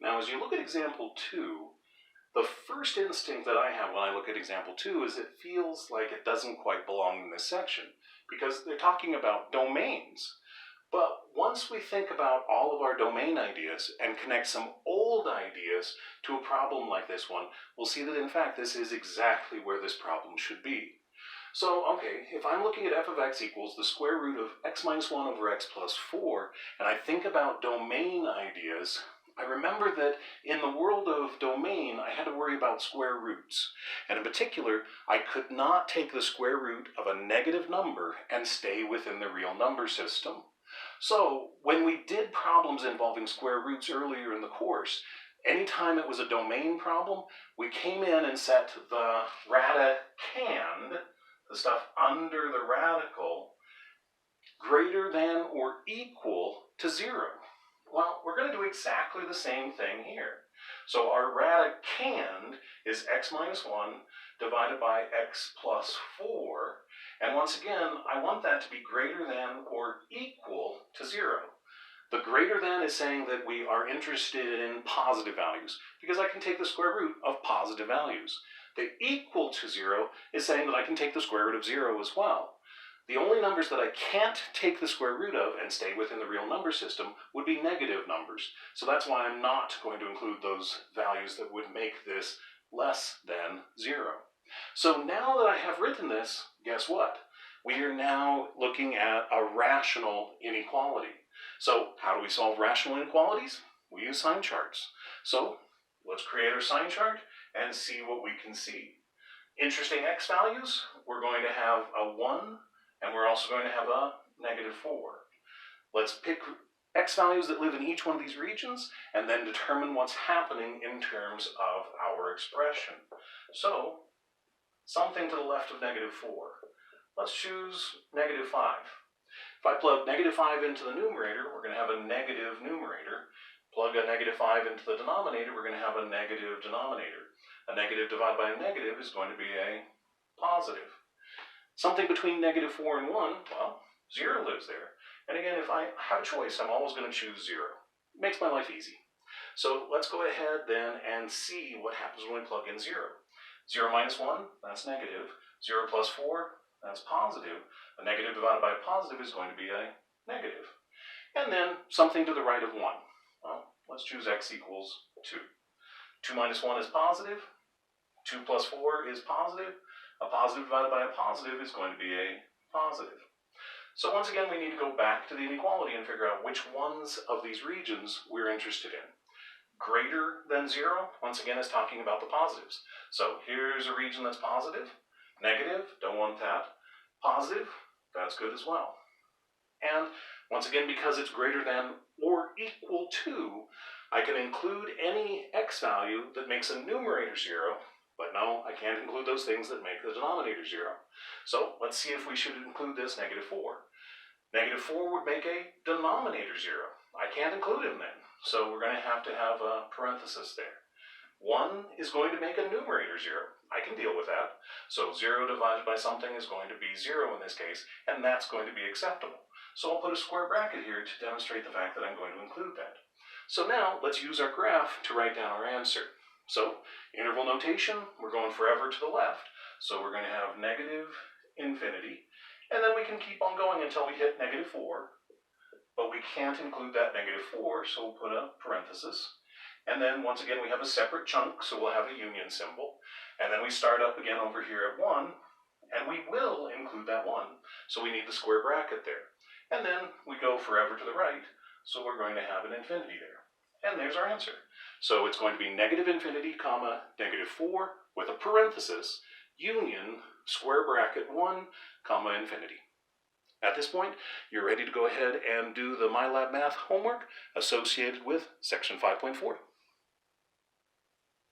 Now, as you look at example 2, the first instinct that I have when I look at example 2 is it feels like it doesn't quite belong in this section because they're talking about domains. But once we think about all of our domain ideas and connect some old ideas to a problem like this one, we'll see that in fact this is exactly where this problem should be. So, okay, if I'm looking at f of x equals the square root of x minus 1 over x plus 4, and I think about domain ideas, I remember that in the world of domain, I had to worry about square roots. And in particular, I could not take the square root of a negative number and stay within the real number system. So when we did problems involving square roots earlier in the course, anytime it was a domain problem, we came in and set the radicand, the stuff under the radical, greater than or equal to 0. Well, we're going to do exactly the same thing here. So our radicand is x minus 1 divided by x plus 4. And once again, I want that to be greater than or equal to 0. The greater than is saying that we are interested in positive values, because I can take the square root of positive values. The equal to 0 is saying that I can take the square root of 0 as well. The only numbers that I can't take the square root of and stay within the real number system would be negative numbers. So that's why I'm not going to include those values that would make this less than 0. So now that I have written this, guess what? We are now looking at a rational inequality. So how do we solve rational inequalities? We use sign charts. So let's create our sign chart and see what we can see. Interesting x values, we're going to have a 1, and we're also going to have a negative 4. Let's pick x values that live in each one of these regions and then determine what's happening in terms of our expression. So, something to the left of negative 4. Let's choose negative 5. If I plug negative 5 into the numerator, we're going to have a negative numerator. Plug a negative 5 into the denominator, we're going to have a negative denominator. A negative divided by a negative is going to be a positive. Something between negative 4 and 1, well, 0 lives there. And again, if I have a choice, I'm always going to choose 0. It makes my life easy. So let's go ahead then and see what happens when we plug in 0. 0 minus 1, that's negative. 0 plus 4, that's positive. A negative divided by a positive is going to be a negative. And then something to the right of 1. Well, let's choose x equals 2. 2 minus 1 is positive. 2 plus 4 is positive. A positive divided by a positive is going to be a positive. So once again, we need to go back to the inequality and figure out which ones of these regions we're interested in. Greater than 0, once again, is talking about the positives. So here's a region that's positive. Negative, don't want that. Positive, that's good as well. And once again, because it's greater than or equal to, I can include any x value that makes a numerator 0. But no, I can't include those things that make the denominator 0. So let's see if we should include this negative 4. Negative 4 would make a denominator 0. I can't include him then. So we're going to have a parenthesis there. 1 is going to make a numerator 0. I can deal with that. So 0 divided by something is going to be 0 in this case, and that's going to be acceptable. So I'll put a square bracket here to demonstrate the fact that I'm going to include that. So now let's use our graph to write down our answer. So, interval notation, we're going forever to the left. So we're going to have negative infinity, and then we can keep on going until we hit negative 4. But we can't include that negative 4, so we'll put a parenthesis. And then, once again, we have a separate chunk, so we'll have a union symbol. And then we start up again over here at 1, and we will include that 1. So we need the square bracket there. And then we go forever to the right, so we're going to have an infinity there. And there's our answer. So it's going to be negative infinity, comma, negative 4, with a parenthesis, union, square bracket 1, comma, infinity. At this point, you're ready to go ahead and do the MyLab Math homework associated with section 5.4.